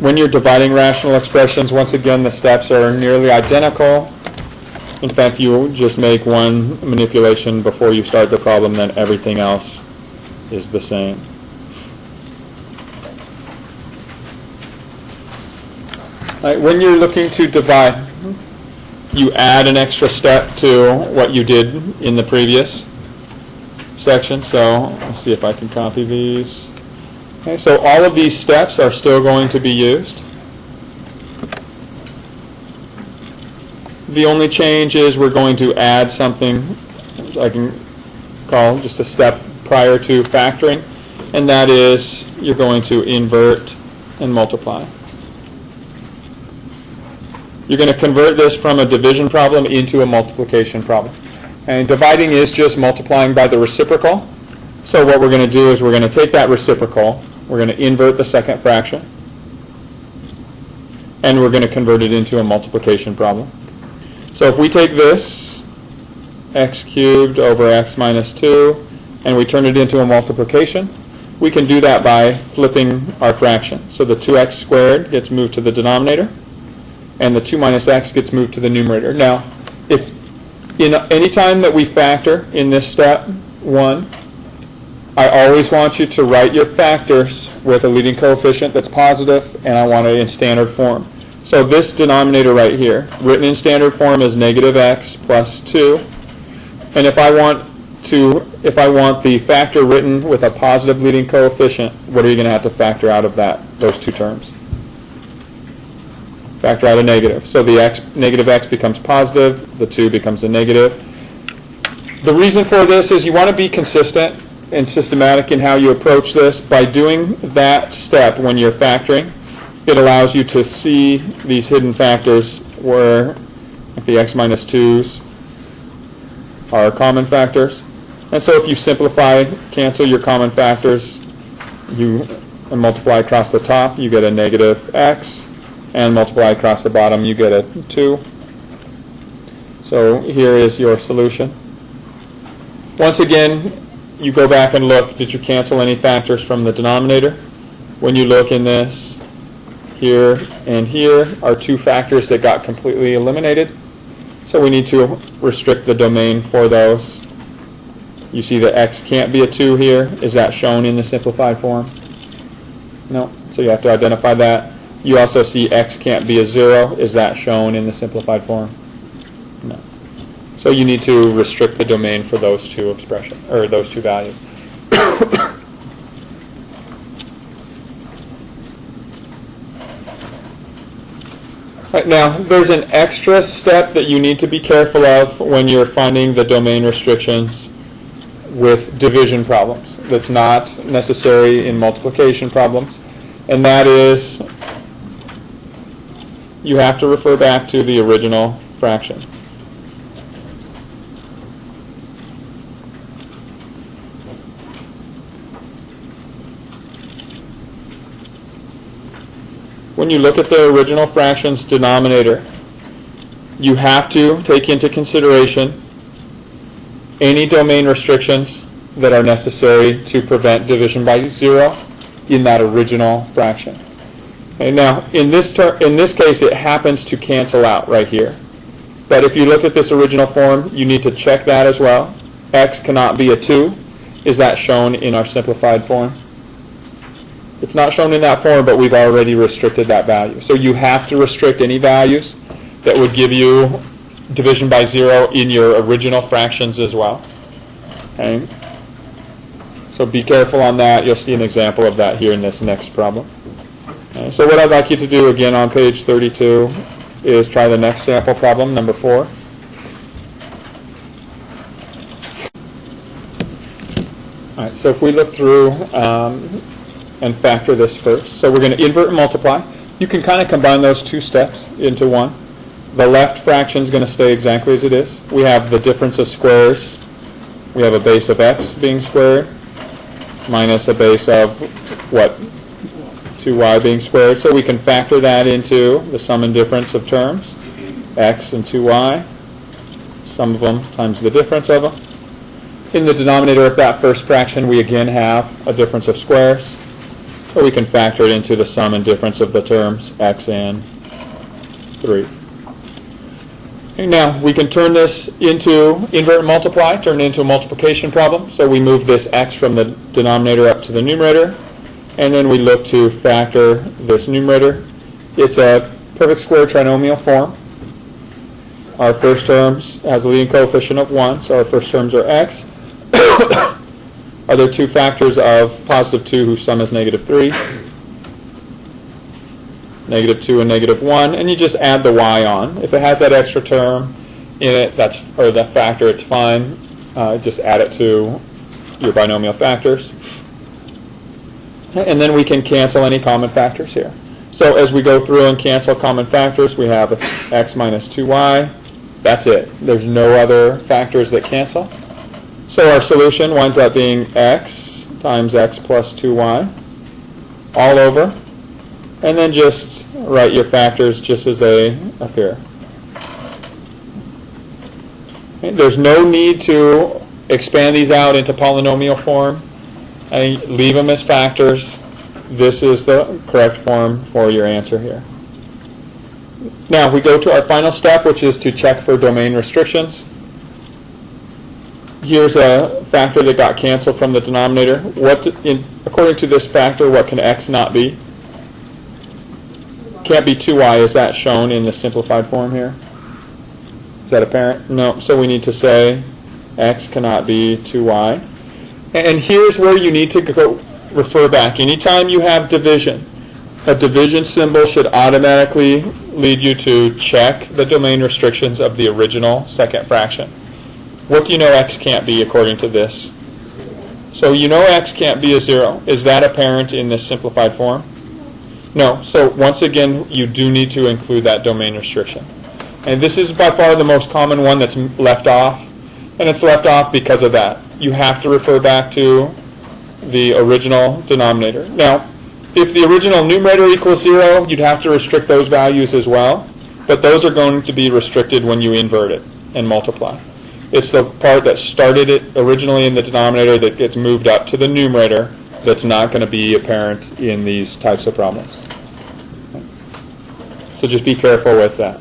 When you're dividing rational expressions, once again, the steps are nearly identical. In fact, you just make one manipulation before you start the problem, then everything else is the same. All right, when you're looking to divide, you add an extra step to what you did in the previous section. So let's see if I can copy these. Okay, so all of these steps are still going to be used. The only change is we're going to add something I can call just a step prior to factoring, and that is you're going to invert and multiply. You're going to convert this from a division problem into a multiplication problem. And dividing is just multiplying by the reciprocal. So what we're going to do is we're going to take that reciprocal, we're going to invert the second fraction, and we're going to convert it into a multiplication problem. So if we take this, x cubed over x minus 2, and we turn it into a multiplication, we can do that by flipping our fraction. So the 2x squared gets moved to the denominator, and the 2 minus x gets moved to the numerator. Now, if in any time that we factor in this step 1, I always want you to write your factors with a leading coefficient that's positive, and I want it in standard form. So this denominator right here, written in standard form as negative x plus 2. And if I want the factor written with a positive leading coefficient, what are you going to have to factor out of those two terms? Factor out a negative. So the negative x becomes positive, the 2 becomes a negative. The reason for this is you want to be consistent and systematic in how you approach this. By doing that step when you're factoring, it allows you to see these hidden factors where if the x minus 2's are common factors. And so if you simplify, cancel your common factors, and multiply across the top, you get a negative x, and multiply across the bottom, you get a 2. So here is your solution. Once again, you go back and look, did you cancel any factors from the denominator? When you look in this, here and here are two factors that got completely eliminated. So we need to restrict the domain for those. You see that x can't be a 2 here. Is that shown in the simplified form? No. So you have to identify that. You also see x can't be a 0. Is that shown in the simplified form? No. So you need to restrict the domain for those two expressions, or those two values. Right, now, there's an extra step that you need to be careful of when you're finding the domain restrictions with division problems. That's not necessary in multiplication problems. And that is, you have to refer back to the original fraction. When you look at the original fraction's denominator, you have to take into consideration any domain restrictions that are necessary to prevent division by 0 in that original fraction. Okay, now, in this case, it happens to cancel out right here. But if you look at this original form, you need to check that as well. X cannot be a 2. Is that shown in our simplified form? It's not shown in that form, but we've already restricted that value. So you have to restrict any values that would give you division by 0 in your original fractions as well. Okay? So be careful on that. You'll see an example of that here in this next problem. Okay? So what I'd like you to do again on page 32 is try the next sample problem, number 4. All right, so if we look through and factor this first. So we're going to invert and multiply. You can kind of combine those two steps into one. The left fraction is going to stay exactly as it is. We have the difference of squares. We have a base of x being squared minus a base of, 2y being squared. So we can factor that into the sum and difference of terms, x and 2y, sum of them times the difference of them. In the denominator of that first fraction, we again have a difference of squares. or we can factor it into the sum and difference of the terms x and 3. And now we can turn this into invert and multiply, turn it into a multiplication problem. So we move this x from the denominator up to the numerator, and then we look to factor this numerator. It's a perfect square trinomial form. Our first term has a leading coefficient of 1, so our first terms are x. Are there two factors of positive 2 whose sum is negative 3? Negative 2 and negative 1, and you just add the y on. If it has that extra term in it, or that factor, it's fine. Just add it to your binomial factors. And then we can cancel any common factors here. So as we go through and cancel common factors, we have x minus 2y. That's it. There's no other factors that cancel. So our solution winds up being x times x plus 2y all over. And then just write your factors just as they appear. Okay, there's no need to expand these out into polynomial form. And leave them as factors. This is the correct form for your answer here. Now we go to our final step, which is to check for domain restrictions. Here's a factor that got canceled from the denominator. According to this factor, what can x not be? Can't be 2y. Is that shown in the simplified form here? Is that apparent? No. So we need to say x cannot be 2y. And here's where you need to go refer back. Anytime you have division, a division symbol should automatically lead you to check the domain restrictions of the original second fraction. What do you know x can't be according to this? So you know x can't be a 0. Is that apparent in this simplified form? No. So once again, you do need to include that domain restriction. And this is by far the most common one that's left off. And it's left off because of that. You have to refer back to the original denominator. Now, if the original numerator equals 0, you'd have to restrict those values as well. But those are going to be restricted when you invert it and multiply. It's the part that started it originally in the denominator that gets moved up to the numerator that's not going to be apparent in these types of problems. So just be careful with that.